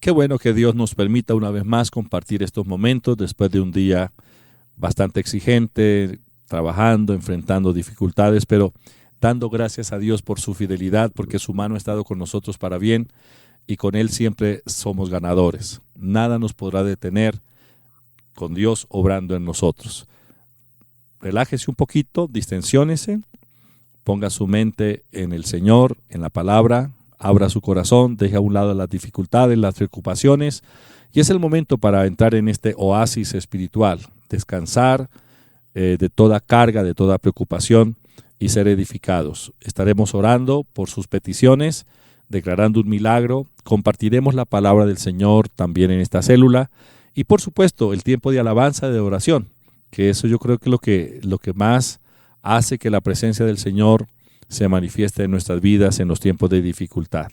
Qué bueno que Dios nos permita una vez más compartir estos momentos después de un día bastante exigente, trabajando, enfrentando dificultades, pero dando gracias a Dios por su fidelidad, porque su mano ha estado con nosotros para bien y con Él siempre somos ganadores. Nada nos podrá detener con Dios obrando en nosotros. Relájese un poquito, distensiónese, ponga su mente en el Señor, en la palabra, abra su corazón, deje a un lado las dificultades, las preocupaciones, y es el momento para entrar en este oasis espiritual, descansar de toda carga, de toda preocupación y ser edificados. Estaremos orando por sus peticiones, declarando un milagro, compartiremos la palabra del Señor también en esta célula y por supuesto el tiempo de alabanza y de oración, que eso yo creo que lo que más hace que la presencia del Señor se manifieste en nuestras vidas en los tiempos de dificultad.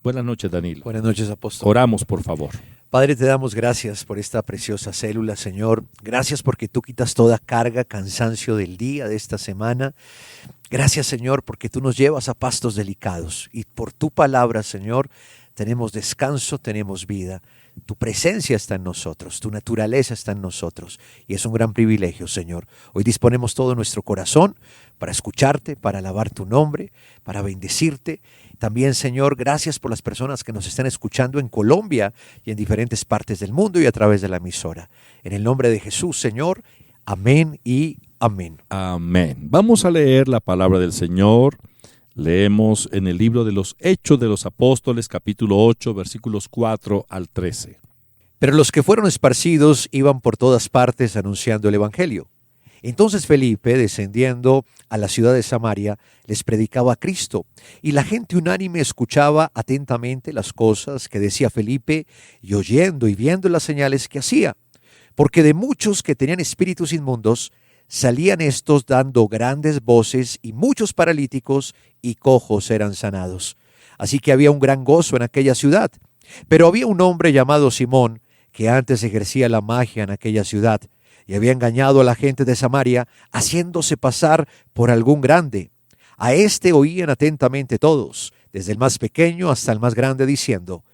Buenas noches, Danilo. Buenas noches, apóstol. Oramos, por favor. Padre, te damos gracias por esta preciosa célula, Señor. Gracias porque tú quitas toda carga, cansancio del día, de esta semana. Gracias, Señor, porque tú nos llevas a pastos delicados. Y por tu palabra, Señor, tenemos descanso, tenemos vida. Tu presencia está en nosotros, tu naturaleza está en nosotros. Y es un gran privilegio, Señor. Hoy disponemos todo nuestro corazón para escucharte, para alabar tu nombre, para bendecirte. También, Señor, gracias por las personas que nos están escuchando en Colombia y en diferentes partes del mundo y a través de la emisora. En el nombre de Jesús, Señor, amén y amén. Amén. Vamos a leer la palabra del Señor. Leemos en el libro de los Hechos de los Apóstoles, capítulo 8, versículos 4 al 13. Pero los que fueron esparcidos iban por todas partes anunciando el evangelio. Entonces Felipe, descendiendo a la ciudad de Samaria, les predicaba a Cristo, y la gente unánime escuchaba atentamente las cosas que decía Felipe, y oyendo y viendo las señales que hacía. Porque de muchos que tenían espíritus inmundos, salían estos dando grandes voces, y muchos paralíticos y cojos eran sanados. Así que había un gran gozo en aquella ciudad. Pero había un hombre llamado Simón, que antes ejercía la magia en aquella ciudad, y había engañado a la gente de Samaria, haciéndose pasar por algún grande. A este oían atentamente todos, desde el más pequeño hasta el más grande, diciendo: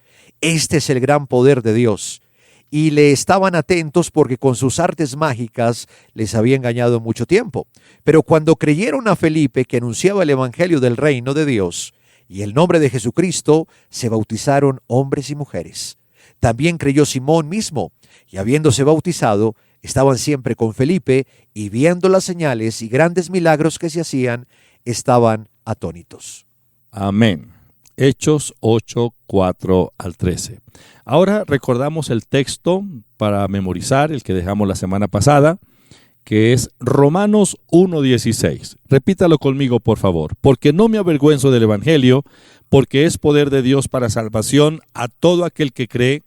este es el gran poder de Dios. Y le estaban atentos porque con sus artes mágicas les había engañado mucho tiempo. Pero cuando creyeron a Felipe, que anunciaba el evangelio del reino de Dios y el nombre de Jesucristo, se bautizaron hombres y mujeres. También creyó Simón mismo, y habiéndose bautizado, estaban siempre con Felipe, y viendo las señales y grandes milagros que se hacían, estaban atónitos. Amén. Hechos 8, 4 al 13. Ahora recordamos el texto para memorizar, el que dejamos la semana pasada, que es Romanos 1:16. Repítalo conmigo, por favor. Porque no me avergüenzo del evangelio, porque es poder de Dios para salvación a todo aquel que cree,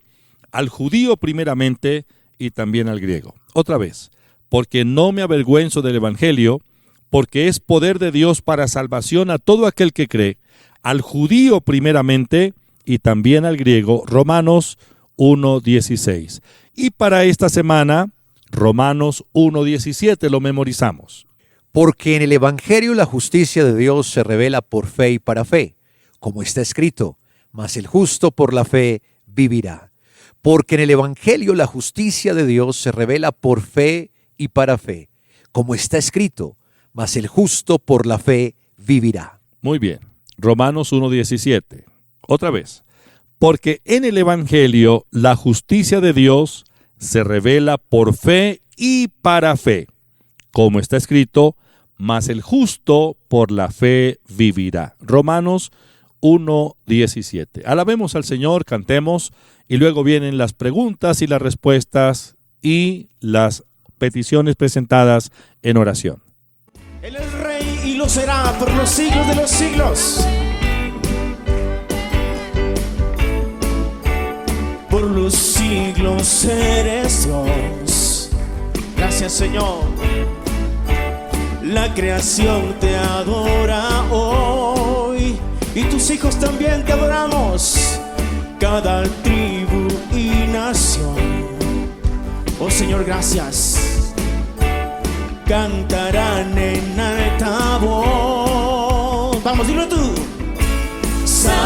al judío primeramente y también al griego. Otra vez. Porque no me avergüenzo del evangelio, porque es poder de Dios para salvación a todo aquel que cree, al judío primeramente y también al griego. Romanos 1:16. Y para esta semana, Romanos 1:17 lo memorizamos. Porque en el evangelio la justicia de Dios se revela por fe y para fe, como está escrito: mas el justo por la fe vivirá. Porque en el evangelio la justicia de Dios se revela por fe y para fe, como está escrito: mas el justo por la fe vivirá. Muy bien. Romanos 1:17. Otra vez. Porque en el evangelio la justicia de Dios se revela por fe y para fe, como está escrito: mas el justo por la fe vivirá. Romanos 1:17. Alabemos al Señor, cantemos, y luego vienen las preguntas y las respuestas y las peticiones presentadas en oración. Él es Rey y lo será por los siglos de los siglos. Por los siglos eres Dios. Gracias, Señor. La creación te adora hoy y tus hijos también te adoramos. Cada tribu y nación. Oh Señor, gracias. Cantarán en alta voz. Vamos, dilo tú. Santo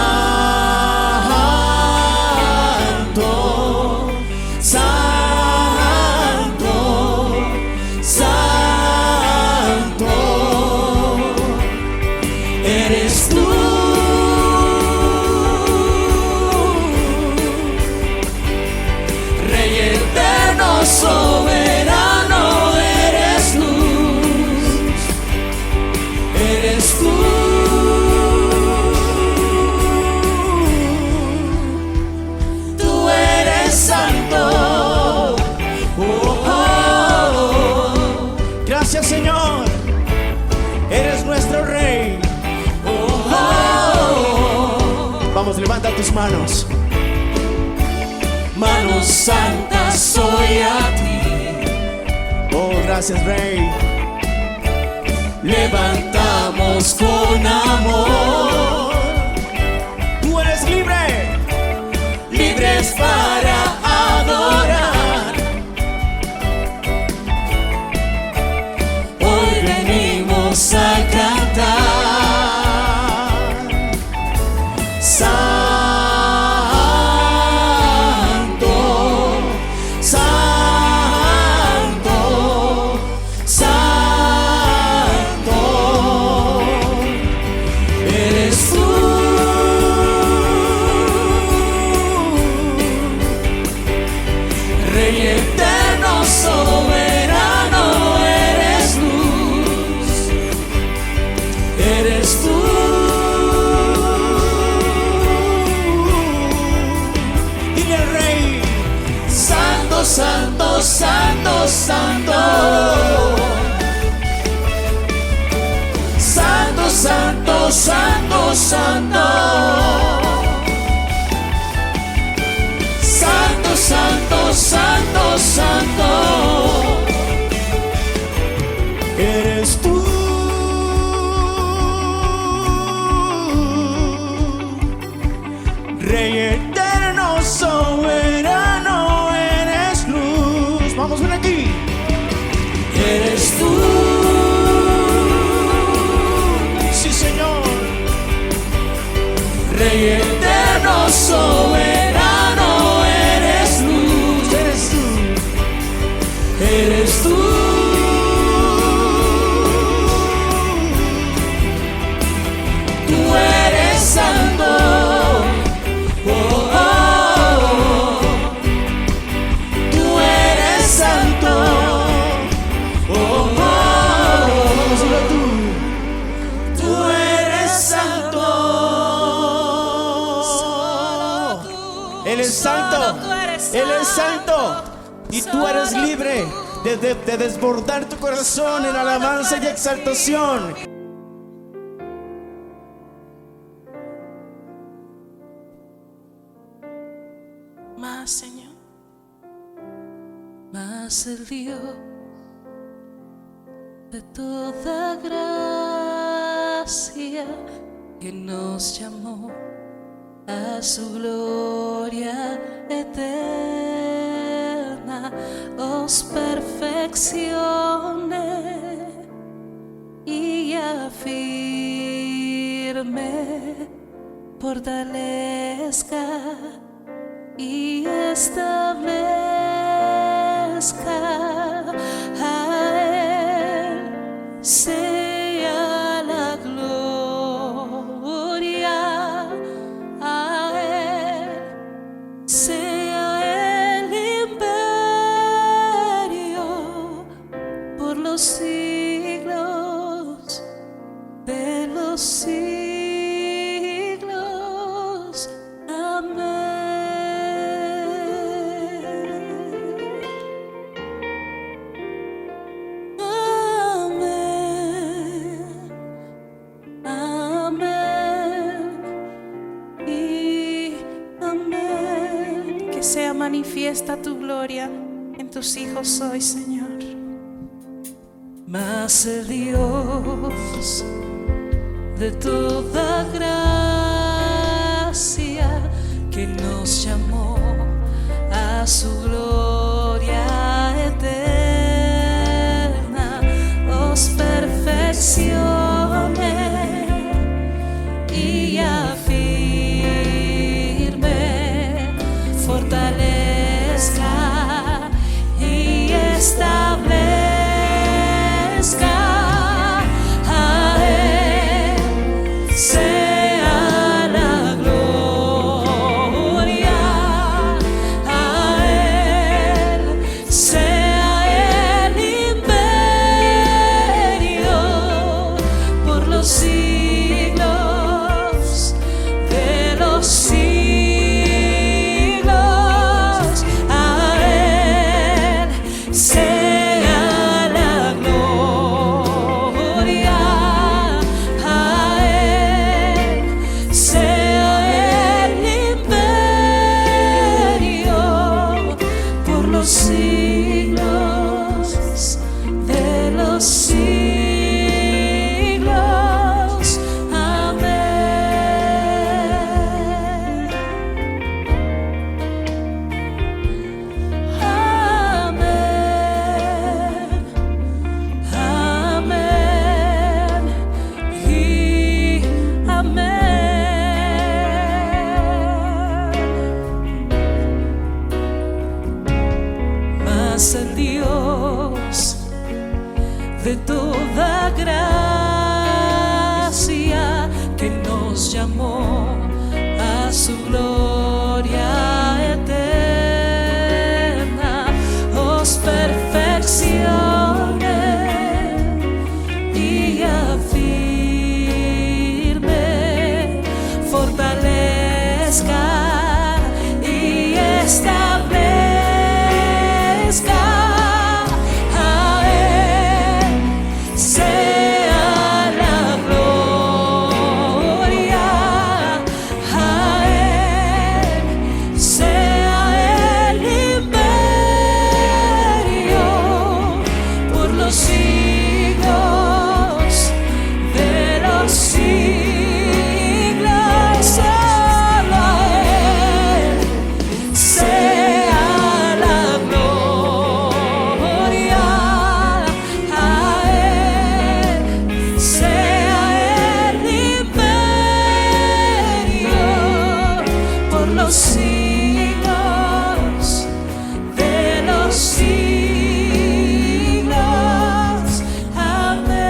tus manos. Manos santas soy a ti. Oh, gracias, Rey. Levantamos con amor. Tú eres libre. Libres para adorar. Hoy venimos a cantar. Santo, santo, santo. Santo, santo, santo, santo. Santo, santo, santo, santo. Eres tú. Rey eterno, soberano. Vamos, ven aquí. Eres tú. Sí, Señor. Rey eterno, soberano, eres luz. Eres tú. Eres tú. Tú eres santo. Él es santo, Él es santo, y tú eres libre de desbordar tu corazón en alabanza y exaltación. Más, Señor, más el Dios de toda gracia que nos llamó a su gloria eterna, os perfeccione y afirme, fortalezca y establezca. A Él sea la gloria, a Él sea el imperio por los siglos de los siglos. Amén. Sea manifiesta tu gloria en tus hijos hoy, Señor. Mas el Dios de toda gracia que nos llamó a su gloria eterna, os perfeccione y afirme, fortalezca y establezca. A Él sea la gloria, a Él sea el imperio por los siglos de los siglos. de toda gracia, que nos llamó a su gloria eterna, os perfeccione y afirme, fortalezca y establezca. A Él sea la gloria, a Él sea el imperio por los siglos de los siglos. Solo a Él sea la gloria, a Él sea el imperio por los siglos de los siglos. Amén.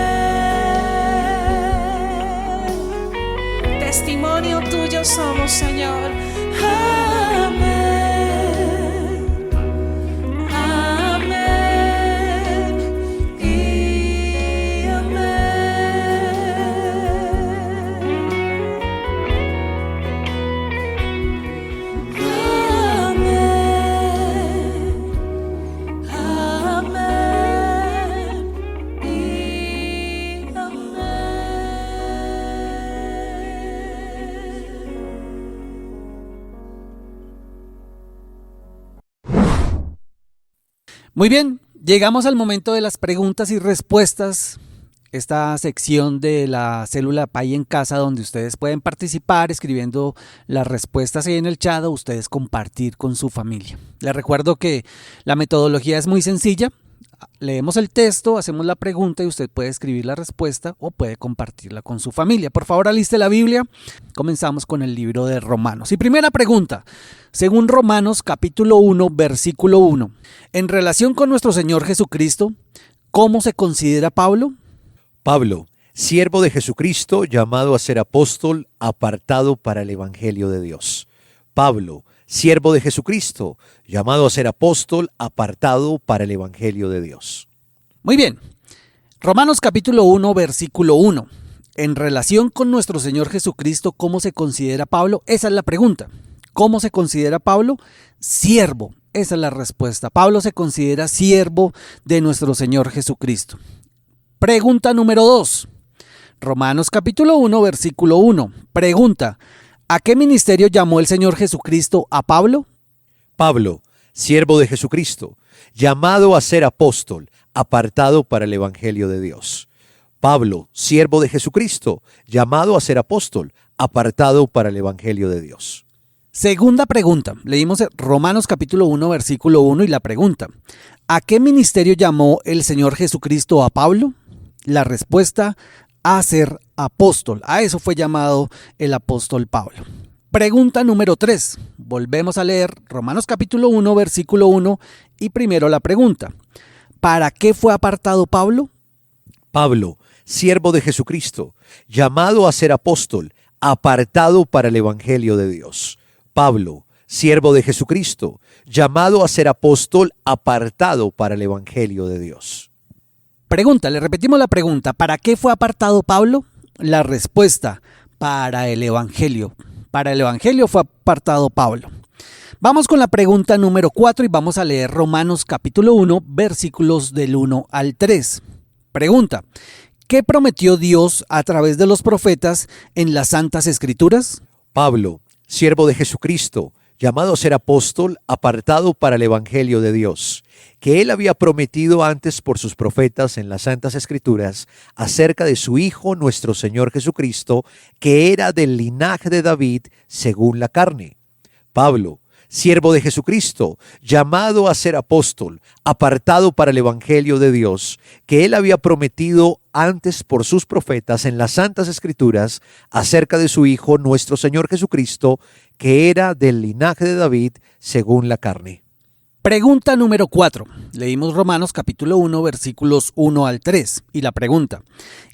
Testimonio tuyo somos, Señor. Amén. Amén. Y amén. Amén. Amén. Y Muy bien, llegamos al momento de las preguntas y respuestas. Esta sección de la célula Pay en Casa, donde ustedes pueden participar escribiendo las respuestas ahí en el chat o ustedes compartir con su familia. Les recuerdo que la metodología es muy sencilla. Leemos el texto, hacemos la pregunta y usted puede escribir la respuesta o puede compartirla con su familia. Por favor, aliste la Biblia. Comenzamos con el libro de Romanos. Y primera pregunta, según Romanos capítulo 1, versículo 1, en relación con nuestro Señor Jesucristo, ¿cómo se considera Pablo? Pablo, siervo de Jesucristo, llamado a ser apóstol, apartado para el Evangelio de Dios. Pablo, siervo de Jesucristo, llamado a ser apóstol, apartado para el Evangelio de Dios. Muy bien. Romanos capítulo 1, versículo 1. En relación con nuestro Señor Jesucristo, ¿cómo se considera Pablo? Esa es la pregunta. ¿Cómo se considera Pablo? Siervo. Esa es la respuesta. Pablo se considera siervo de nuestro Señor Jesucristo. Pregunta número 2. Romanos capítulo 1, versículo 1. Pregunta, ¿a qué ministerio llamó el Señor Jesucristo a Pablo? Pablo, siervo de Jesucristo, llamado a ser apóstol, apartado para el Evangelio de Dios. Pablo, siervo de Jesucristo, llamado a ser apóstol, apartado para el Evangelio de Dios. Segunda pregunta. Leímos Romanos capítulo 1, versículo 1 y la pregunta, ¿a qué ministerio llamó el Señor Jesucristo a Pablo? La respuesta, a ser apóstol. A eso fue llamado el apóstol Pablo. Pregunta número 3. Volvemos a leer Romanos capítulo 1, versículo 1 y primero la pregunta. ¿Para qué fue apartado Pablo? Pablo, siervo de Jesucristo, llamado a ser apóstol, apartado para el Evangelio de Dios. Pablo, siervo de Jesucristo, llamado a ser apóstol, apartado para el Evangelio de Dios. Pregunta, le repetimos la pregunta. ¿Para qué fue apartado Pablo? La respuesta, para el Evangelio. Para el Evangelio fue apartado Pablo. Vamos con la pregunta número 4 y vamos a leer Romanos capítulo 1, versículos del 1 al 3. Pregunta, ¿qué prometió Dios a través de los profetas en las Santas Escrituras? Pablo, siervo de Jesucristo, llamado a ser apóstol, apartado para el Evangelio de Dios, que él había prometido antes por sus profetas en las Santas Escrituras acerca de su Hijo nuestro Señor Jesucristo, que era del linaje de David según la carne. Pablo, siervo de Jesucristo, llamado a ser apóstol, apartado para el Evangelio de Dios, que él había prometido antes por sus profetas en las Santas Escrituras acerca de su Hijo nuestro Señor Jesucristo, que era del linaje de David según la carne. Pregunta número 4. Leímos Romanos capítulo 1, versículos 1 al 3. Y la pregunta: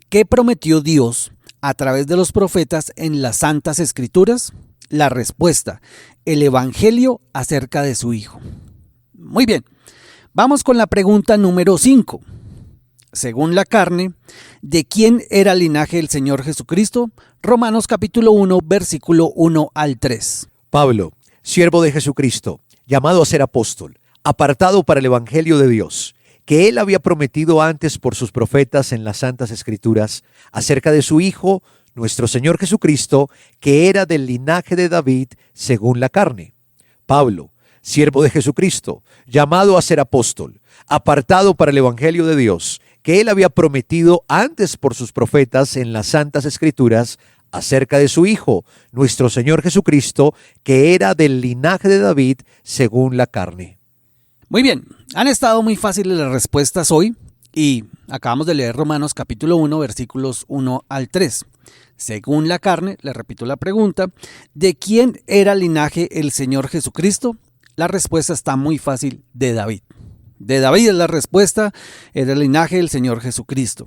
¿qué prometió Dios a través de los profetas en las Santas Escrituras? La respuesta: el Evangelio acerca de su Hijo. Muy bien. Vamos con la pregunta número 5. Según la carne, ¿de quién era el linaje del Señor Jesucristo? Romanos capítulo 1, versículo 1 al 3. Pablo, siervo de Jesucristo, llamado a ser apóstol, apartado para el Evangelio de Dios, que él había prometido antes por sus profetas en las Santas Escrituras, acerca de su Hijo, nuestro Señor Jesucristo, que era del linaje de David según la carne. Pablo, siervo de Jesucristo, llamado a ser apóstol, apartado para el Evangelio de Dios, que él había prometido antes por sus profetas en las Santas Escrituras, acerca de su Hijo, nuestro Señor Jesucristo, que era del linaje de David según la carne. Muy bien, han estado muy fáciles las respuestas hoy y acabamos de leer Romanos capítulo 1, versículos 1 al 3. Según la carne, le repito la pregunta, ¿de quién era el linaje el Señor Jesucristo? La respuesta está muy fácil: de David. De David es la respuesta, era el linaje del Señor Jesucristo.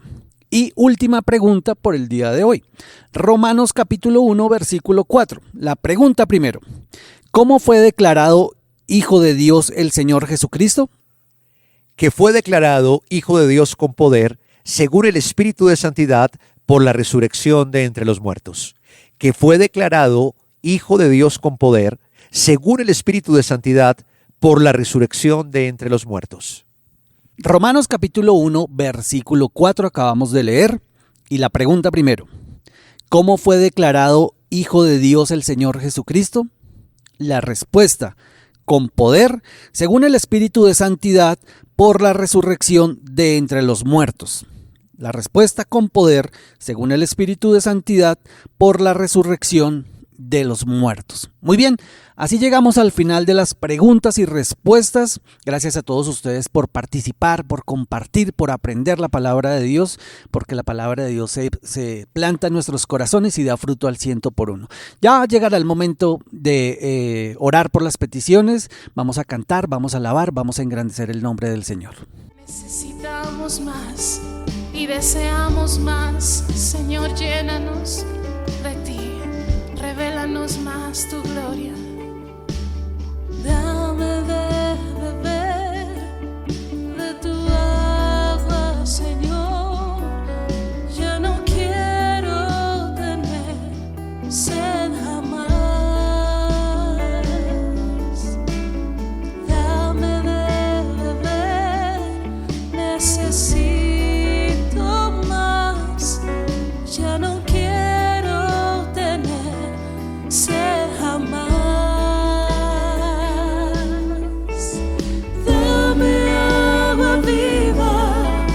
Y última pregunta por el día de hoy. Romanos capítulo 1, versículo 4. La pregunta primero: ¿cómo fue declarado Hijo de Dios el Señor Jesucristo? Que fue declarado Hijo de Dios con poder, según el Espíritu de Santidad, por la resurrección de entre los muertos. Que fue declarado Hijo de Dios con poder, según el Espíritu de Santidad, por la resurrección de entre los muertos. Romanos capítulo 1, versículo 4 acabamos de leer. Y la pregunta primero: ¿cómo fue declarado Hijo de Dios el Señor Jesucristo? La respuesta: con poder, según el Espíritu de Santidad, por la resurrección de entre los muertos. La respuesta: con poder, según el Espíritu de Santidad, por la resurrección de los muertos. Muy bien, así llegamos al final de las preguntas y respuestas. Gracias a todos ustedes por participar, por compartir, por aprender la palabra de Dios, porque la palabra de Dios se planta en nuestros corazones y da fruto al 100%. Ya llegará el momento de orar por las peticiones. Vamos a cantar, vamos a alabar, vamos a engrandecer el nombre del Señor. Necesitamos más y deseamos más. Señor, llénanos de ti. Revélanos más tu gloria. Dame de beber de tu agua, Señor. Ya no quiero tener sed jamás. Dame de beber, necesito más. Ya no quiero tener sed jamás. Dame agua viva,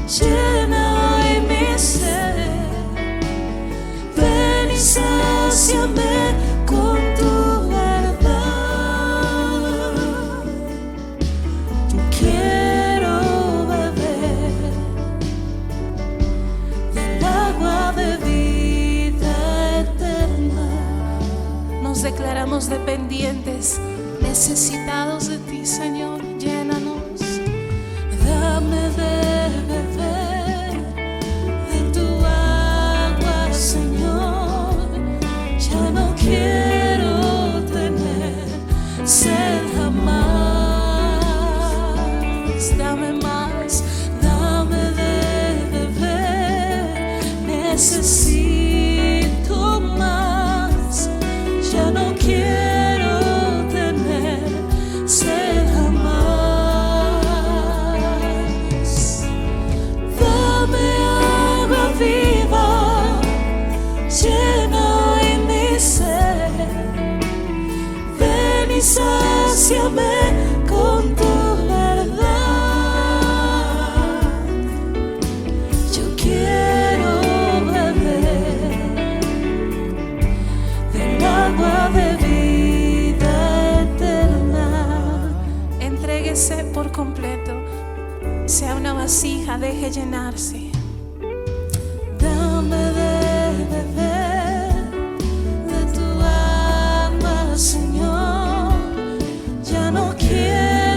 llena hoy mi sed. Ven y sáciame con tu verdad. Yo quiero beber del agua de vida eterna. Nos declaramos dependientes, necesitados de ti, Señor. Llénanos. Dame de beber de tu agua, Señor. Ya no quiero tener sed jamás. Dame más, dame de beber. Necesito más. Ya no quiero tener sed jamás. Dame agua viva, llena hoy mi sed. Ven y sáciame con tu verdad. Yo quiero beber del agua de vida eterna. Entréguese por completo, sea una vasija, deje llenarse. Dame de beber de tu agua, Señor. Ya no quiero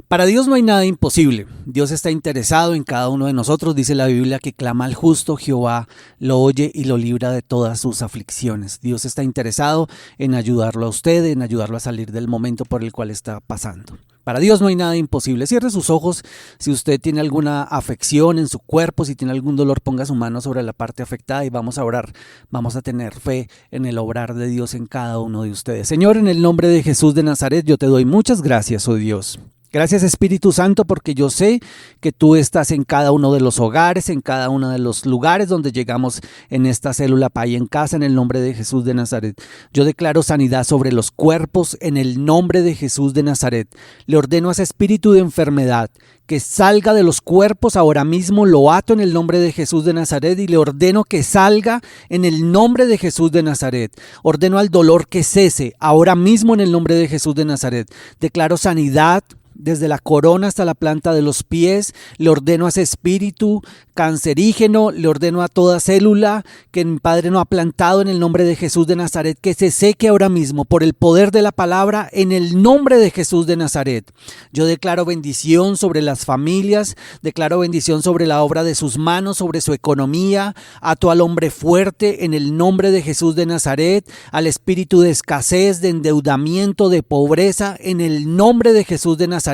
Para Dios no hay nada imposible. Dios está interesado en cada uno de nosotros. Dice la Biblia que clama al justo, Jehová lo oye y lo libra de todas sus aflicciones. Dios está interesado en ayudarlo a usted, en ayudarlo a salir del momento por el cual está pasando. Para Dios no hay nada imposible. Cierre sus ojos. Si usted tiene alguna afección en su cuerpo, si tiene algún dolor, ponga su mano sobre la parte afectada y vamos a orar. Vamos a tener fe en el obrar de Dios en cada uno de ustedes. Señor, en el nombre de Jesús de Nazaret, yo te doy muchas gracias, oh Dios. Gracias, Espíritu Santo, porque yo sé que tú estás en cada uno de los hogares, en cada uno de los lugares donde llegamos en esta célula Pay en Casa, en el nombre de Jesús de Nazaret. Yo declaro sanidad sobre los cuerpos en el nombre de Jesús de Nazaret. Le ordeno a ese espíritu de enfermedad que salga de los cuerpos ahora mismo, lo ato en el nombre de Jesús de Nazaret y le ordeno que salga en el nombre de Jesús de Nazaret. Ordeno al dolor que cese ahora mismo en el nombre de Jesús de Nazaret. Declaro sanidad desde la corona hasta la planta de los pies. Le ordeno a ese espíritu cancerígeno, le ordeno a toda célula que mi Padre no ha plantado en el nombre de Jesús de Nazaret, que se seque ahora mismo por el poder de la palabra en el nombre de Jesús de Nazaret. Yo declaro bendición sobre las familias, declaro bendición sobre la obra de sus manos, sobre su economía, ato al hombre fuerte en el nombre de Jesús de Nazaret, al espíritu de escasez, de endeudamiento, de pobreza en el nombre de Jesús de Nazaret,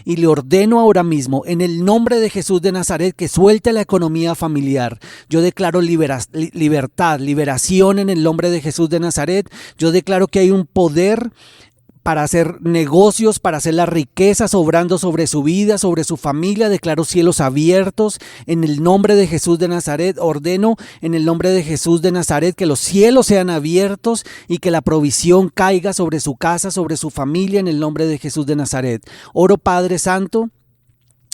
y le ordeno ahora mismo en el nombre de Jesús de Nazaret que suelte la economía familiar. Yo declaro libertad, liberación en el nombre de Jesús de Nazaret. Yo declaro que hay un poder para hacer negocios, para hacer las riquezas obrando sobre su vida, sobre su familia. Declaro cielos abiertos en el nombre de Jesús de Nazaret. Ordeno en el nombre de Jesús de Nazaret que los cielos sean abiertos y que la provisión caiga sobre su casa, sobre su familia, en el nombre de Jesús de Nazaret. Oro, Padre Santo,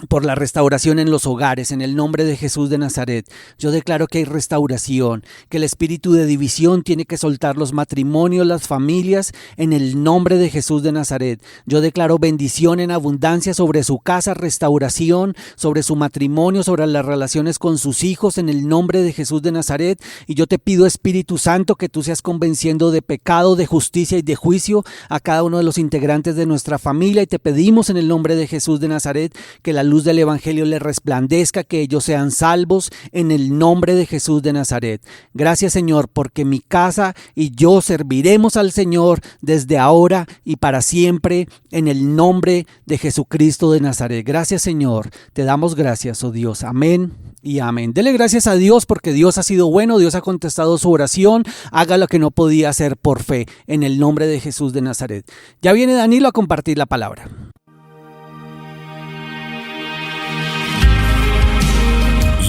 por la restauración en los hogares, en el nombre de Jesús de Nazaret. Yo declaro que hay restauración, que el espíritu de división tiene que soltar los matrimonios, las familias, en el nombre de Jesús de Nazaret. Yo declaro bendición en abundancia sobre su casa, restauración sobre su matrimonio, sobre las relaciones con sus hijos, en el nombre de Jesús de Nazaret. Y yo te pido, Espíritu Santo, que tú seas convenciendo de pecado, de justicia y de juicio a cada uno de los integrantes de nuestra familia, y te pedimos en el nombre de Jesús de Nazaret que la luz del Evangelio les resplandezca, que ellos sean salvos en el nombre de Jesús de Nazaret. Gracias, Señor, porque mi casa y yo serviremos al Señor desde ahora y para siempre en el nombre de Jesucristo de Nazaret. Gracias, Señor. Te damos gracias, oh Dios. Amén y amén. Dele gracias a Dios porque Dios ha sido bueno, Dios ha contestado su oración. Haga lo que no podía hacer por fe en el nombre de Jesús de Nazaret. Ya viene Danilo a compartir la palabra.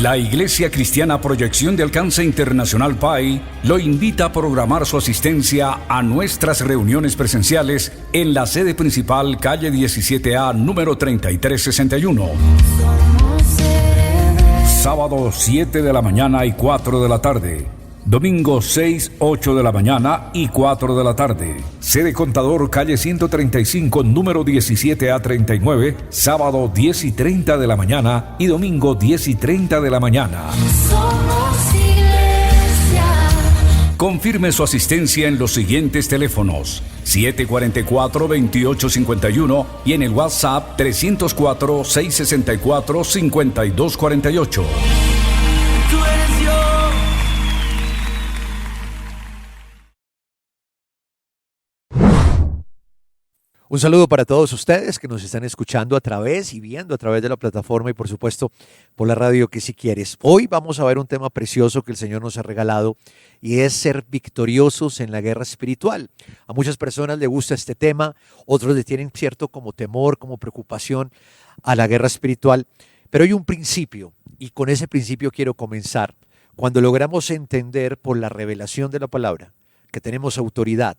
La Iglesia Cristiana Proyección de Alcance Internacional PAI lo invita a programar su asistencia a nuestras reuniones presenciales en la sede principal, calle 17A, número 3361. Sábado 7 de la mañana y 4 de la tarde. Domingo 6, 8 de la mañana y 4 de la tarde. Sede Contador, calle 135, número 17A39. Sábado 10 y 30 de la mañana y domingo 10 y 30 de la mañana. Somos iglesia. Confirme su asistencia en los siguientes teléfonos: 744-2851 y en el WhatsApp 304-664-5248. Un saludo para todos ustedes que nos están escuchando a través y viendo a través de la plataforma y por supuesto por la radio Que Si Quieres. Hoy vamos a ver un tema precioso que el Señor nos ha regalado y es ser victoriosos en la guerra espiritual. A muchas personas les gusta este tema, otros le tienen cierto como temor, como preocupación a la guerra espiritual, pero hay un principio y con ese principio quiero comenzar. Cuando logramos entender por la revelación de la palabra que tenemos autoridad,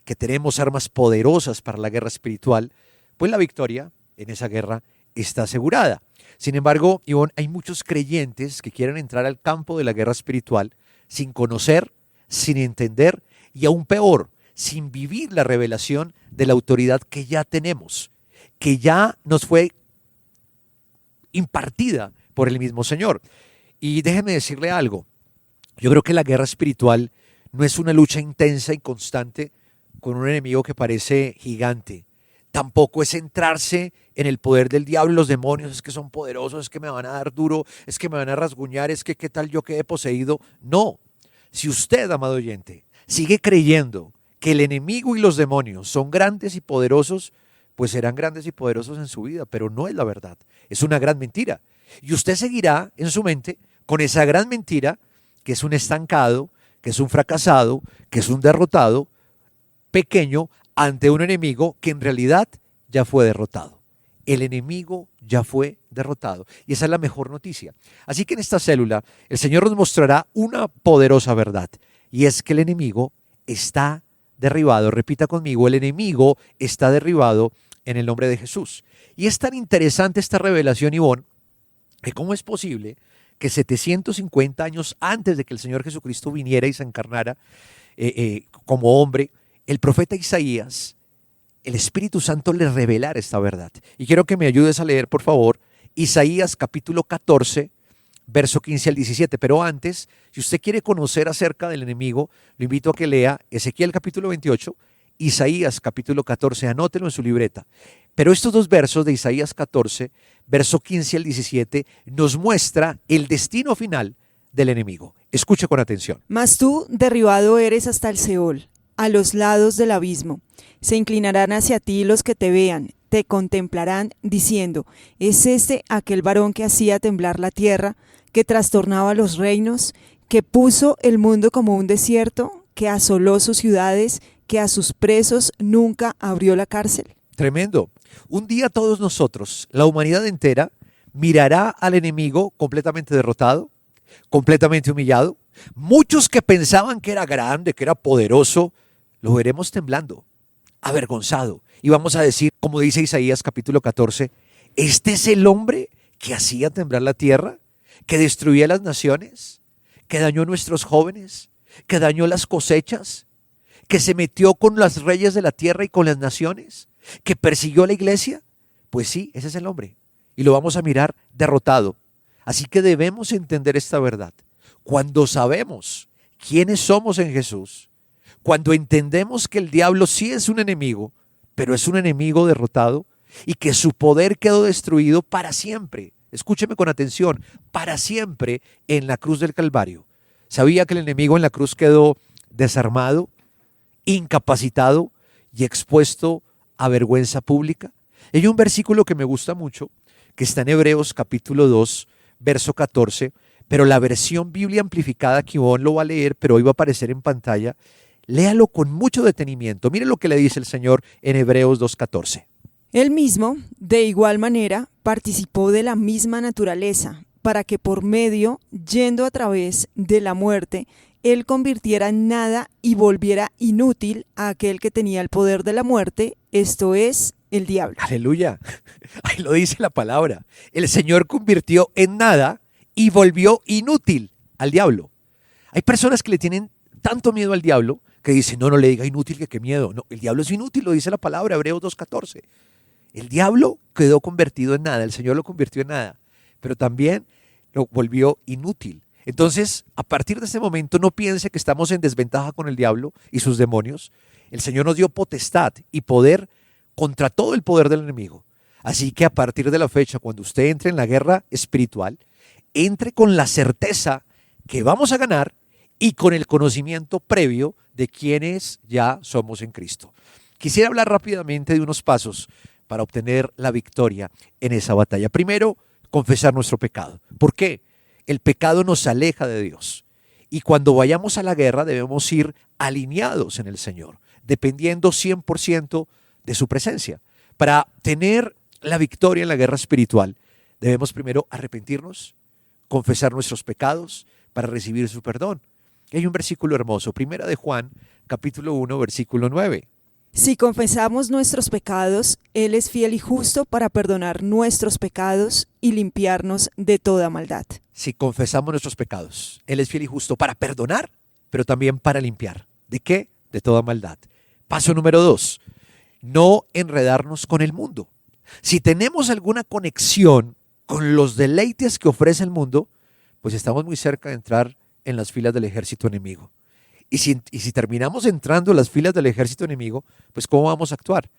que tenemos armas poderosas para la guerra espiritual, pues la victoria en esa guerra está asegurada. Sin embargo, Ivonne, hay muchos creyentes que quieren entrar al campo de la guerra espiritual sin conocer, sin entender y aún peor, sin vivir la revelación de la autoridad que ya tenemos, que ya nos fue impartida por el mismo Señor. Y déjeme decirle algo, yo creo que la guerra espiritual no es una lucha intensa y constante con un enemigo que parece gigante. Tampoco es centrarse en el poder del diablo y los demonios, es que son poderosos, es que me van a dar duro, es que me van a rasguñar, es que qué tal yo quedé poseído. No, si usted, amado oyente, sigue creyendo que el enemigo y los demonios son grandes y poderosos, pues serán grandes y poderosos en su vida, pero no es la verdad, es una gran mentira. Y usted seguirá en su mente con esa gran mentira que es un estancado, que es un fracasado, que es un derrotado pequeño ante un enemigo que en realidad ya fue derrotado. El enemigo ya fue derrotado. Y esa es la mejor noticia. Así que en esta célula el Señor nos mostrará una poderosa verdad. Y es que el enemigo está derribado. Repita conmigo, el enemigo está derribado en el nombre de Jesús. Y es tan interesante esta revelación, Ivonne, que cómo es posible que 750 años antes de que el Señor Jesucristo viniera y se encarnara como hombre, el profeta Isaías, el Espíritu Santo le revelara esta verdad. Y quiero que me ayudes a leer, por favor, Isaías capítulo 14, verso 15 al 17. Pero antes, si usted quiere conocer acerca del enemigo, lo invito a que lea Ezequiel capítulo 28, Isaías capítulo 14, anótelo en su libreta. Pero estos dos versos de Isaías 14, verso 15 al 17, nos muestra el destino final del enemigo. Escuche con atención. Mas tú derribado eres hasta el Seol, a los lados del abismo. Se inclinarán hacia ti los que te vean, te contemplarán diciendo, ¿es este aquel varón que hacía temblar la tierra, que trastornaba los reinos, que puso el mundo como un desierto, que asoló sus ciudades, que a sus presos nunca abrió la cárcel? Tremendo. Un día todos nosotros, la humanidad entera, mirará al enemigo completamente derrotado, completamente humillado. Muchos que pensaban que era grande, que era poderoso, lo veremos temblando, avergonzado. Y vamos a decir, como dice Isaías capítulo 14, ¿este es el hombre que hacía temblar la tierra, que destruía las naciones, que dañó a nuestros jóvenes, que dañó las cosechas, que se metió con los reyes de la tierra y con las naciones, que persiguió a la iglesia? Pues sí, ese es el hombre. Y lo vamos a mirar derrotado. Así que debemos entender esta verdad. Cuando sabemos quiénes somos en Jesús, cuando entendemos que el diablo sí es un enemigo, pero es un enemigo derrotado y que su poder quedó destruido para siempre. Escúcheme con atención, para siempre en la cruz del Calvario. ¿Sabía que el enemigo en la cruz quedó desarmado, incapacitado y expuesto a vergüenza pública? Hay un versículo que me gusta mucho, que está en Hebreos capítulo 2, verso 14, pero la versión Biblia amplificada que Ivonne lo va a leer, pero hoy va a aparecer en pantalla. Léalo con mucho detenimiento. Mire lo que le dice el Señor en Hebreos 2:14. Él mismo, de igual manera, participó de la misma naturaleza, para que por medio, yendo a través de la muerte, Él convirtiera en nada y volviera inútil a aquel que tenía el poder de la muerte, esto es, el diablo. Aleluya. Ahí lo dice la palabra. El Señor convirtió en nada y volvió inútil al diablo. Hay personas que le tienen tanto miedo al diablo que dicen, no le diga inútil, que qué miedo. No, el diablo es inútil, lo dice la palabra, Hebreos 2:14. El diablo quedó convertido en nada, el Señor lo convirtió en nada, pero también lo volvió inútil. Entonces, a partir de este momento, no piense que estamos en desventaja con el diablo y sus demonios. El Señor nos dio potestad y poder contra todo el poder del enemigo. Así que a partir de la fecha, cuando usted entre en la guerra espiritual, entre con la certeza que vamos a ganar y con el conocimiento previo de quienes ya somos en Cristo. Quisiera hablar rápidamente de unos pasos para obtener la victoria en esa batalla. Primero, confesar nuestro pecado. ¿Por qué? El pecado nos aleja de Dios. Y cuando vayamos a la guerra debemos ir alineados en el Señor, dependiendo 100% de su presencia. Para tener la victoria en la guerra espiritual, debemos primero arrepentirnos, confesar nuestros pecados para recibir su perdón. Y hay un versículo hermoso, primera de Juan, capítulo 1, versículo 9. Si confesamos nuestros pecados, Él es fiel y justo para perdonar nuestros pecados y limpiarnos de toda maldad. Si confesamos nuestros pecados, Él es fiel y justo para perdonar, pero también para limpiar. ¿De qué? De toda maldad. Paso número 2, no enredarnos con el mundo. Si tenemos alguna conexión con los deleites que ofrece el mundo, pues estamos muy cerca de entrar en las filas del ejército enemigo. Y si terminamos entrando en las filas del ejército enemigo, pues ¿cómo vamos a actuar?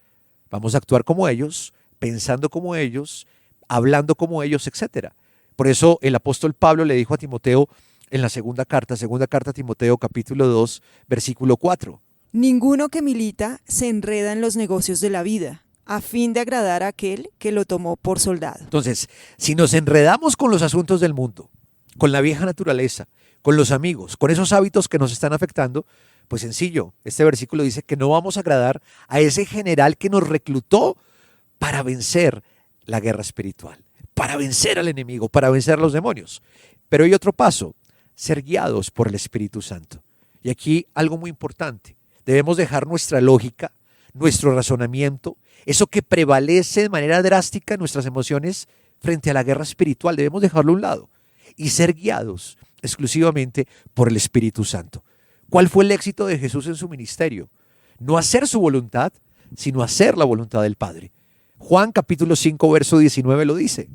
Vamos a actuar como ellos, pensando como ellos, hablando como ellos, etcétera. Por eso el apóstol Pablo le dijo a Timoteo en la segunda carta a Timoteo capítulo 2, versículo 4. Ninguno que milita se enreda en los negocios de la vida, a fin de agradar a aquel que lo tomó por soldado. Entonces, si nos enredamos con los asuntos del mundo, con la vieja naturaleza, con los amigos, con esos hábitos que nos están afectando, pues sencillo, este versículo dice que no vamos a agradar a ese general que nos reclutó para vencer la guerra espiritual, para vencer al enemigo, para vencer a los demonios. Pero hay otro paso, ser guiados por el Espíritu Santo. Y aquí algo muy importante, debemos dejar nuestra lógica, nuestro razonamiento, eso que prevalece de manera drástica en nuestras emociones frente a la guerra espiritual, debemos dejarlo a un lado y ser guiados exclusivamente por el Espíritu Santo. ¿Cuál fue el éxito de Jesús en su ministerio? No hacer su voluntad, sino hacer la voluntad del Padre. Juan capítulo 5, verso 19 lo dice.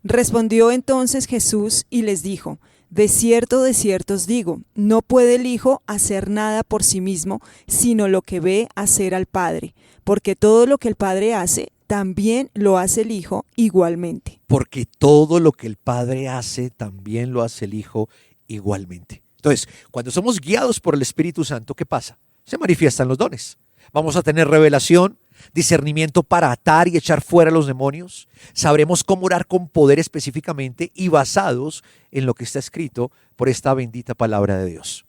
Respondió entonces Jesús y les dijo: de cierto os digo, no puede el Hijo hacer nada por sí mismo, sino lo que ve hacer al Padre, porque todo lo que el Padre hace, también lo hace el Hijo igualmente. Porque todo lo que el Padre hace, también lo hace el Hijo igualmente. Entonces, cuando somos guiados por el Espíritu Santo, ¿qué pasa? Se manifiestan los dones. Vamos a tener revelación, discernimiento para atar y echar fuera a los demonios. Sabremos cómo orar con poder específicamente y basados en lo que está escrito por esta bendita palabra de Dios.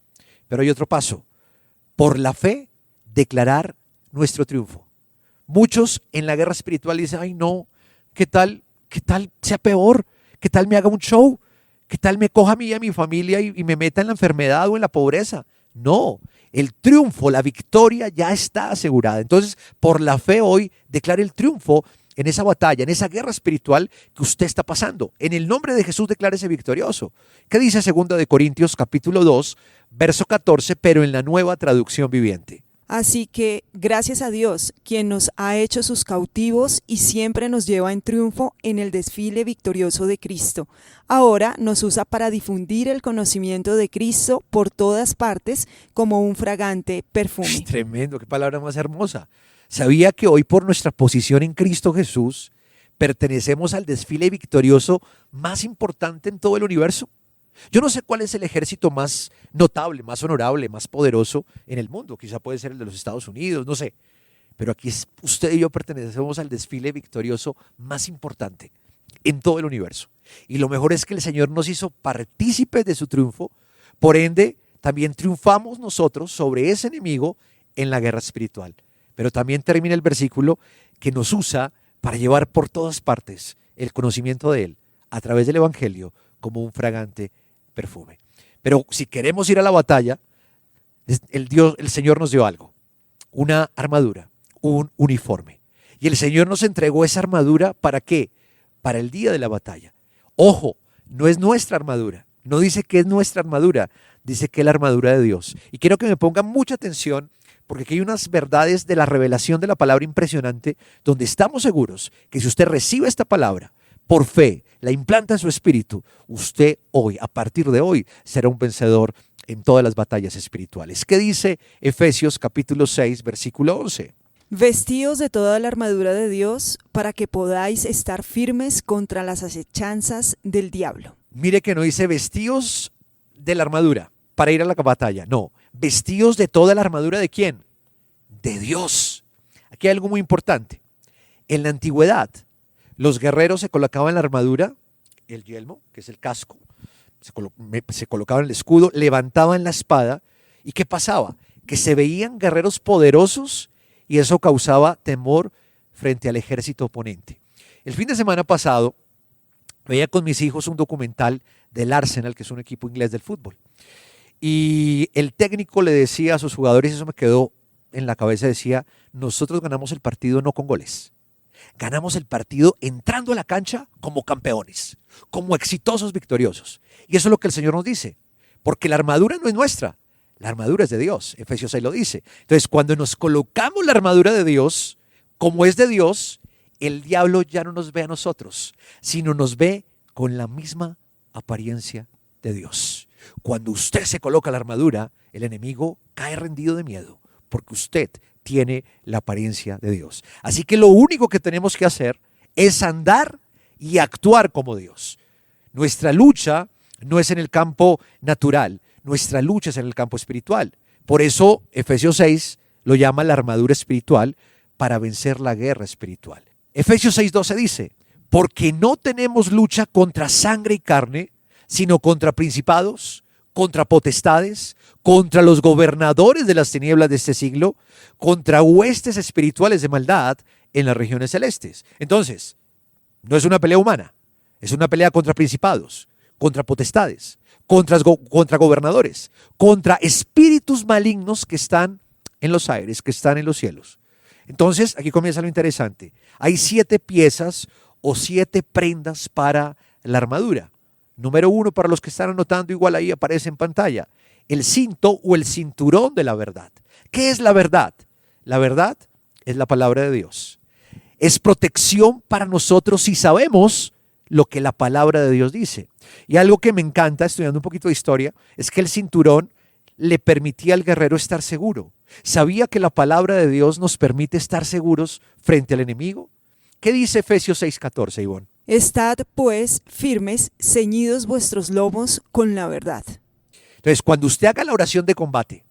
Pero hay otro paso. Por la fe, declarar nuestro triunfo. Muchos en la guerra espiritual dicen, ay no, ¿qué tal sea peor? ¿Qué tal me haga un show? ¿Qué tal me coja a mí y a mi familia y me meta en la enfermedad o en la pobreza? No, el triunfo, la victoria ya está asegurada. Entonces, por la fe hoy, declare el triunfo en esa batalla, en esa guerra espiritual que usted está pasando. En el nombre de Jesús, declárese victorioso. ¿Qué dice 2 Corintios capítulo 2, verso 14, pero en la Nueva Traducción Viviente? Así que, gracias a Dios, quien nos ha hecho sus cautivos y siempre nos lleva en triunfo en el desfile victorioso de Cristo. Ahora nos usa para difundir el conocimiento de Cristo por todas partes como un fragante perfume. Tremendo, qué palabra más hermosa. ¿Sabía que hoy por nuestra posición en Cristo Jesús pertenecemos al desfile victorioso más importante en todo el universo? Yo no sé cuál es el ejército más notable, más honorable, más poderoso en el mundo. Quizá puede ser el de los Estados Unidos, no sé. Pero aquí usted y yo pertenecemos al desfile victorioso más importante en todo el universo. Y lo mejor es que el Señor nos hizo partícipes de su triunfo. Por ende, también triunfamos nosotros sobre ese enemigo en la guerra espiritual. Pero también termina el versículo que nos usa para llevar por todas partes el conocimiento de Él a través del Evangelio como un fragante perfume. Pero si queremos ir a la batalla, el Señor nos dio algo, una armadura, un uniforme. Y el Señor nos entregó esa armadura, ¿para qué? Para el día de la batalla. Ojo, no es nuestra armadura, no dice que es nuestra armadura, dice que es la armadura de Dios. Y quiero que me pongan mucha atención, porque aquí hay unas verdades de la revelación de la palabra impresionante, donde estamos seguros que si usted recibe esta palabra, por fe, la implanta en su espíritu, usted hoy, a partir de hoy, será un vencedor en todas las batallas espirituales. ¿Qué dice Efesios capítulo 6, versículo 11? Vestíos de toda la armadura de Dios para que podáis estar firmes contra las acechanzas del diablo. Mire que no dice vestíos de la armadura para ir a la batalla, no, vestíos de toda la armadura ¿de quién? De Dios. Aquí hay algo muy importante. En la antigüedad, los guerreros se colocaban la armadura, el yelmo, que es el casco, se colocaban el escudo, levantaban la espada. ¿Y qué pasaba? Que se veían guerreros poderosos y eso causaba temor frente al ejército oponente. El fin de semana pasado veía con mis hijos un documental del Arsenal, que es un equipo inglés del fútbol. Y el técnico le decía a sus jugadores, y eso me quedó en la cabeza, decía, nosotros ganamos el partido no con goles. Ganamos el partido entrando a la cancha como campeones, como exitosos, victoriosos. Y eso es lo que el Señor nos dice, porque la armadura no es nuestra, la armadura es de Dios. Efesios 6 lo dice. Entonces, cuando nos colocamos la armadura de Dios, como es de Dios, el diablo ya no nos ve a nosotros, sino nos ve con la misma apariencia de Dios. Cuando usted se coloca la armadura, el enemigo cae rendido de miedo, porque usted tiene la apariencia de Dios. Así que lo único que tenemos que hacer es andar y actuar como Dios. Nuestra lucha no es en el campo natural, nuestra lucha es en el campo espiritual. Por eso Efesios 6 lo llama la armadura espiritual para vencer la guerra espiritual. Efesios 6:12 dice, porque no tenemos lucha contra sangre y carne, sino contra principados, contra potestades, contra los gobernadores de las tinieblas de este siglo, contra huestes espirituales de maldad en las regiones celestes. Entonces, no es una pelea humana, es una pelea contra principados, contra potestades, contra gobernadores, contra espíritus malignos que están en los aires, que están en los cielos. Entonces, aquí comienza lo interesante. Hay 7 piezas o 7 prendas para la armadura. Número 1, para los que están anotando, igual ahí aparece en pantalla, el cinto o el cinturón de la verdad. ¿Qué es la verdad? La verdad es la palabra de Dios. Es protección para nosotros si sabemos lo que la palabra de Dios dice. Y algo que me encanta, estudiando un poquito de historia, es que el cinturón le permitía al guerrero estar seguro. ¿Sabía que la palabra de Dios nos permite estar seguros frente al enemigo? ¿Qué dice Efesios 6:14, Ivonne? Estad pues firmes, ceñidos vuestros lomos con la verdad. Entonces, cuando usted haga la oración de combate,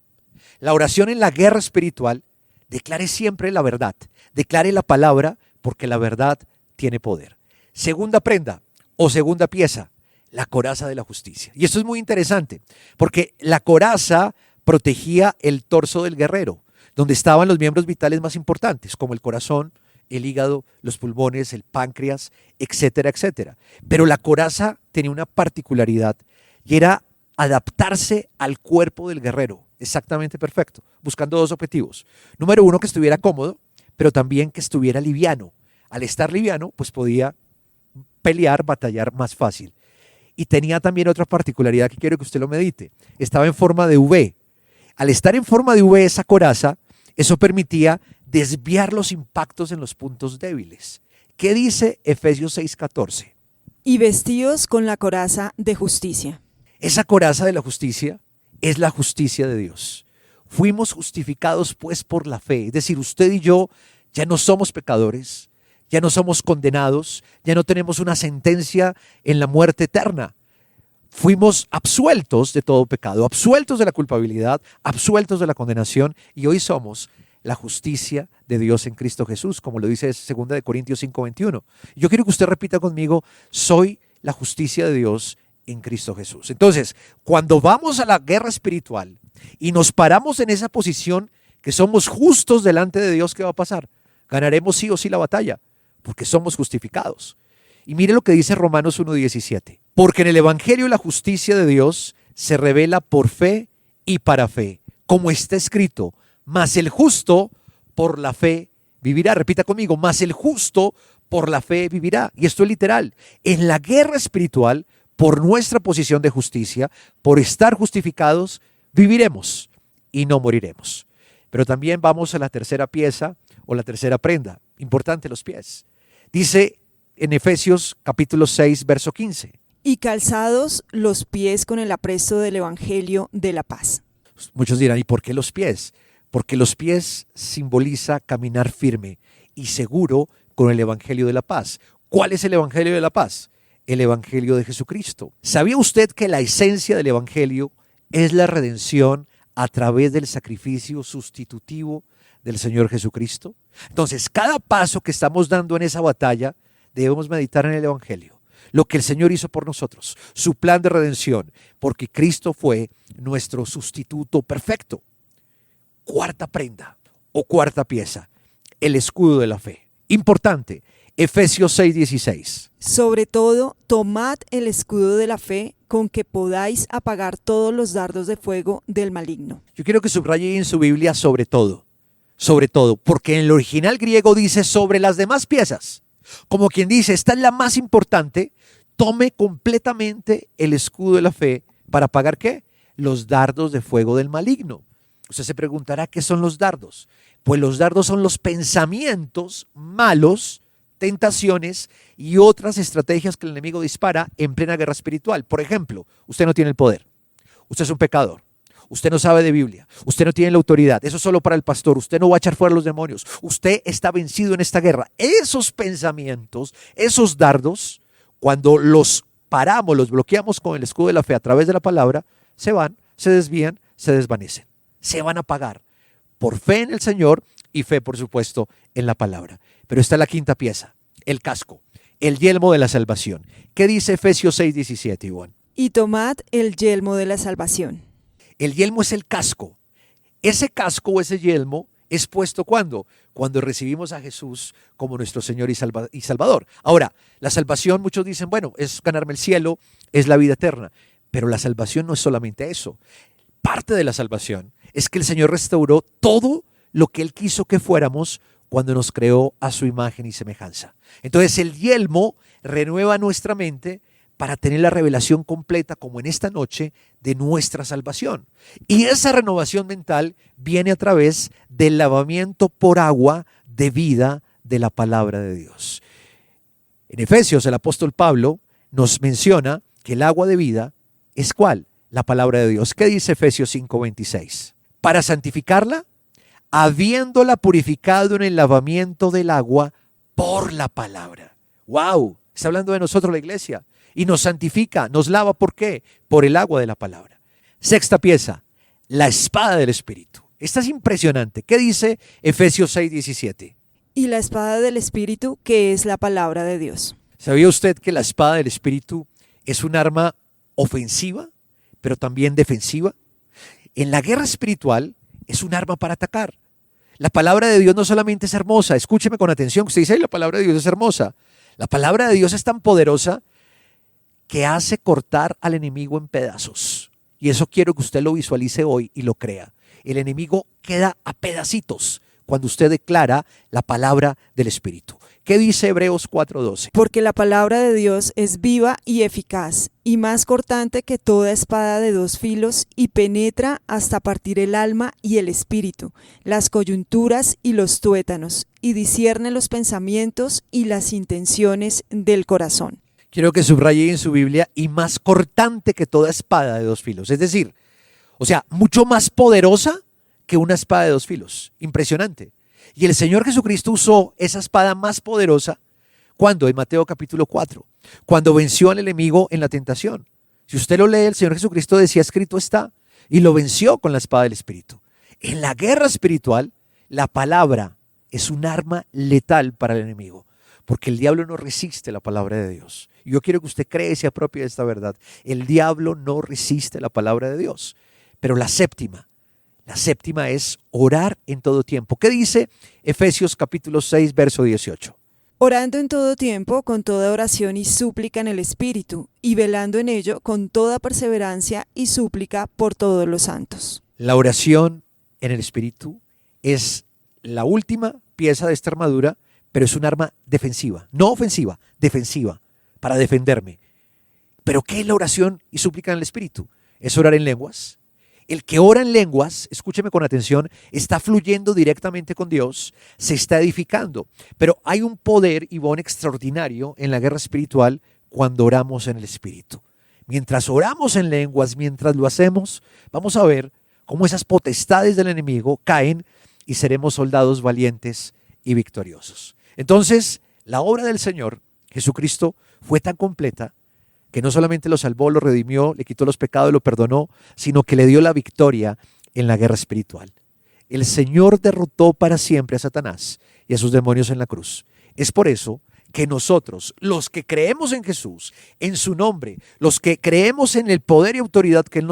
la oración en la guerra espiritual, declare siempre la verdad, declare la palabra, porque la verdad tiene poder. Segunda prenda o segunda pieza, la coraza de la justicia. Y esto es muy interesante, porque la coraza protegía el torso del guerrero, donde estaban los miembros vitales más importantes, como el corazón, el hígado, los pulmones, el páncreas, etcétera, etcétera. Pero la coraza tenía una particularidad y era adaptarse al cuerpo del guerrero, exactamente perfecto, buscando 2 objetivos. Número 1, que estuviera cómodo, pero también que estuviera liviano. Al estar liviano, pues podía pelear, batallar más fácil. Y tenía también otra particularidad que quiero que usted lo medite. Estaba en forma de V. Al estar en forma de V esa coraza, eso permitía desviar los impactos en los puntos débiles. ¿Qué dice Efesios 6:14? Y vestidos con la coraza de justicia. Esa coraza de la justicia es la justicia de Dios. Fuimos justificados pues por la fe. Es decir, usted y yo ya no somos pecadores, ya no somos condenados, ya no tenemos una sentencia en la muerte eterna. Fuimos absueltos de todo pecado, absueltos de la culpabilidad, absueltos de la condenación, y hoy somos la justicia de Dios en Cristo Jesús, como lo dice 2 Corintios 5:21. Yo quiero que usted repita conmigo, soy la justicia de Dios en Cristo Jesús. Entonces, cuando vamos a la guerra espiritual y nos paramos en esa posición que somos justos delante de Dios, ¿qué va a pasar? Ganaremos sí o sí la batalla, porque somos justificados. Y mire lo que dice Romanos 1:17. Porque en el Evangelio la justicia de Dios se revela por fe y para fe, como está escrito, mas el justo por la fe vivirá. Repita conmigo, mas el justo por la fe vivirá. Y esto es literal. En la guerra espiritual, por nuestra posición de justicia, por estar justificados, viviremos y no moriremos. Pero también vamos a la tercera pieza o la tercera prenda. Importante, los pies. Dice en Efesios capítulo 6, verso 15. Y calzados los pies con el apresto del evangelio de la paz. Muchos dirán, ¿y por qué los pies? Porque los pies simboliza caminar firme y seguro con el evangelio de la paz. ¿Cuál es el evangelio de la paz? El evangelio de Jesucristo. ¿Sabía usted que la esencia del evangelio es la redención a través del sacrificio sustitutivo del Señor Jesucristo? Entonces, cada paso que estamos dando en esa batalla, debemos meditar en el evangelio. Lo que el Señor hizo por nosotros, su plan de redención, porque Cristo fue nuestro sustituto perfecto. Cuarta prenda o cuarta pieza, el escudo de la fe. Importante, Efesios 6:16. Sobre todo, tomad el escudo de la fe con que podáis apagar todos los dardos de fuego del maligno. Yo quiero que subraye en su Biblia sobre todo, porque en el original griego dice sobre las demás piezas. Como quien dice, esta es la más importante, tome completamente el escudo de la fe para apagar ¿qué? Los dardos de fuego del maligno. Usted se preguntará, ¿qué son los dardos? Pues los dardos son los pensamientos malos, tentaciones y otras estrategias que el enemigo dispara en plena guerra espiritual. Por ejemplo, usted no tiene el poder, usted es un pecador, usted no sabe de Biblia, usted no tiene la autoridad, eso es solo para el pastor, usted no va a echar fuera a los demonios, usted está vencido en esta guerra. Esos pensamientos, esos dardos, cuando los paramos, los bloqueamos con el escudo de la fe a través de la palabra, se van, se desvían, se desvanecen, se van a apagar por fe en el Señor y fe, por supuesto, en la palabra. Pero está la quinta pieza, el casco, el yelmo de la salvación. ¿Qué dice Efesios 6:17, Ivonne? Y tomad el yelmo de la salvación. El yelmo es el casco. Ese casco o ese yelmo es puesto ¿cuándo? Cuando recibimos a Jesús como nuestro Señor y Salvador. Ahora, la salvación, muchos dicen, bueno, es ganarme el cielo, es la vida eterna. Pero la salvación no es solamente eso. Parte de la salvación es que el Señor restauró todo lo que Él quiso que fuéramos cuando nos creó a su imagen y semejanza. Entonces el yelmo renueva nuestra mente para tener la revelación completa, como en esta noche, de nuestra salvación. Y esa renovación mental viene a través del lavamiento por agua de vida de la palabra de Dios. En Efesios, el apóstol Pablo nos menciona que el agua de vida es ¿cuál? La palabra de Dios. ¿Qué dice Efesios 5:26? Para santificarla, habiéndola purificado en el lavamiento del agua por la palabra. ¡Wow! Está hablando de nosotros la iglesia. Y nos santifica, nos lava. ¿Por qué? Por el agua de la palabra. Sexta pieza, la espada del Espíritu. Esta es impresionante. ¿Qué dice Efesios 6:17? Y la espada del Espíritu, que es la palabra de Dios. ¿Sabía usted que la espada del Espíritu es un arma ofensiva, pero también defensiva? En la guerra espiritual es un arma para atacar. La palabra de Dios no solamente es hermosa, escúcheme con atención, usted dice, la palabra de Dios es hermosa. La palabra de Dios es tan poderosa que hace cortar al enemigo en pedazos. Y eso quiero que usted lo visualice hoy y lo crea. El enemigo queda a pedacitos cuando usted declara la palabra del Espíritu. ¿Qué dice Hebreos 4:12? Porque la palabra de Dios es viva y eficaz, y más cortante que toda espada de dos filos, y penetra hasta partir el alma y el espíritu, las coyunturas y los tuétanos, y discierne los pensamientos y las intenciones del corazón. Quiero que subraye en su Biblia, y más cortante que toda espada de dos filos. Es decir, o sea, mucho más poderosa que una espada de dos filos. Impresionante. Y el Señor Jesucristo usó esa espada más poderosa, ¿cuándo? En Mateo capítulo 4, cuando venció al enemigo en la tentación. Si usted lo lee, el Señor Jesucristo decía, escrito está, y lo venció con la espada del Espíritu. En la guerra espiritual, la palabra es un arma letal para el enemigo, porque el diablo no resiste la palabra de Dios. Yo quiero que usted cree y se apropie de esta verdad. El diablo no resiste la palabra de Dios. Pero la séptima es orar en todo tiempo. ¿Qué dice Efesios capítulo 6, verso 18? Orando en todo tiempo, con toda oración y súplica en el Espíritu, y velando en ello con toda perseverancia y súplica por todos los santos. La oración en el Espíritu es la última pieza de esta armadura, pero es un arma defensiva, no ofensiva, defensiva, para defenderme. ¿Pero qué es la oración y súplica en el Espíritu? Es orar en lenguas. El que ora en lenguas, escúcheme con atención, está fluyendo directamente con Dios, se está edificando. Pero hay un poder, Ivonne, extraordinario en la guerra espiritual cuando oramos en el Espíritu. Mientras oramos en lenguas, mientras lo hacemos, vamos a ver cómo esas potestades del enemigo caen y seremos soldados valientes y victoriosos. Entonces, la obra del Señor Jesucristo fue tan completa que no solamente lo salvó, lo redimió, le quitó los pecados, lo perdonó, sino que le dio la victoria en la guerra espiritual. El Señor derrotó para siempre a Satanás y a sus demonios en la cruz. Es por eso que nosotros, los que creemos en Jesús, en su nombre, los que creemos en el poder y autoridad que Él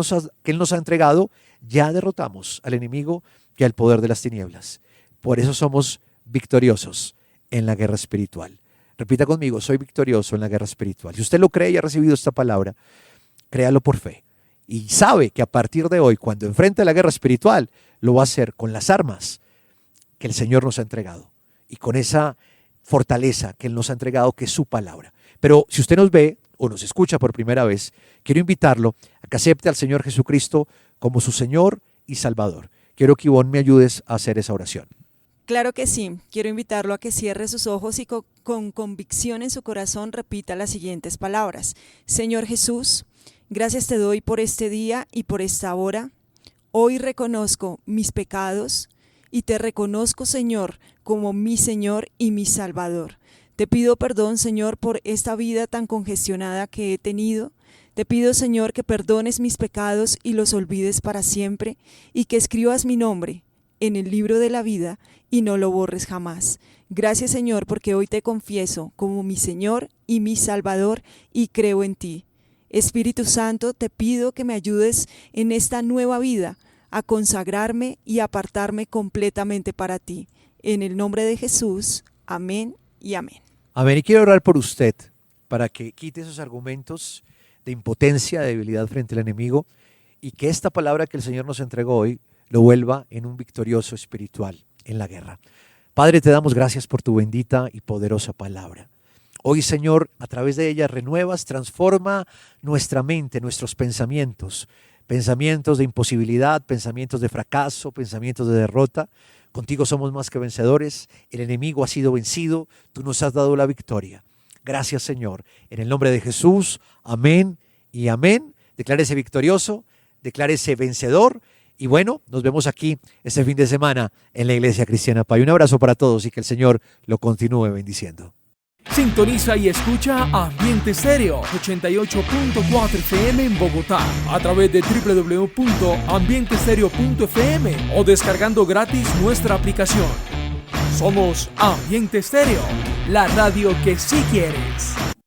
nos ha entregado, ya derrotamos al enemigo y al poder de las tinieblas. Por eso somos victoriosos en la guerra espiritual. Repita conmigo, soy victorioso en la guerra espiritual. Si usted lo cree y ha recibido esta palabra, créalo por fe. Y sabe que a partir de hoy, cuando enfrente la guerra espiritual, lo va a hacer con las armas que el Señor nos ha entregado. Y con esa fortaleza que Él nos ha entregado, que es su palabra. Pero si usted nos ve o nos escucha por primera vez, quiero invitarlo a que acepte al Señor Jesucristo como su Señor y Salvador. Quiero que Ivonne me ayudes a hacer esa oración. Claro que sí. Quiero invitarlo a que cierre sus ojos y con convicción en su corazón repita las siguientes palabras. Señor Jesús, gracias te doy por este día y por esta hora. Hoy reconozco mis pecados y te reconozco, Señor, como mi Señor y mi Salvador. Te pido perdón, Señor, por esta vida tan congestionada que he tenido. Te pido, Señor, que perdones mis pecados y los olvides para siempre, y que escribas mi nombre en el libro de la vida y no lo borres jamás. Gracias, Señor, porque hoy te confieso como mi Señor y mi Salvador y creo en ti. Espíritu Santo, te pido que me ayudes en esta nueva vida a consagrarme y apartarme completamente para ti. En el nombre de Jesús, amén y amén. Amén. Y quiero orar por usted para que quite esos argumentos de impotencia, de debilidad frente al enemigo, y que esta palabra que el Señor nos entregó hoy lo vuelva en un victorioso espiritual en la guerra. Padre, te damos gracias por tu bendita y poderosa palabra. Hoy, Señor, a través de ella renuevas, transforma nuestra mente, nuestros pensamientos, pensamientos de imposibilidad, pensamientos de fracaso, pensamientos de derrota. Contigo somos más que vencedores, el enemigo ha sido vencido, tú nos has dado la victoria. Gracias, Señor. En el nombre de Jesús, amén y amén. Declárese victorioso, declárese vencedor. Y bueno, nos vemos aquí este fin de semana en la Iglesia Cristiana Pay. Un abrazo para todos y que el Señor lo continúe bendiciendo. Sintoniza y escucha Ambiente Estéreo 88.4 FM en Bogotá a través de www.ambientestereo.fm o descargando gratis nuestra aplicación. Somos Ambiente Estéreo, la radio que sí quieres.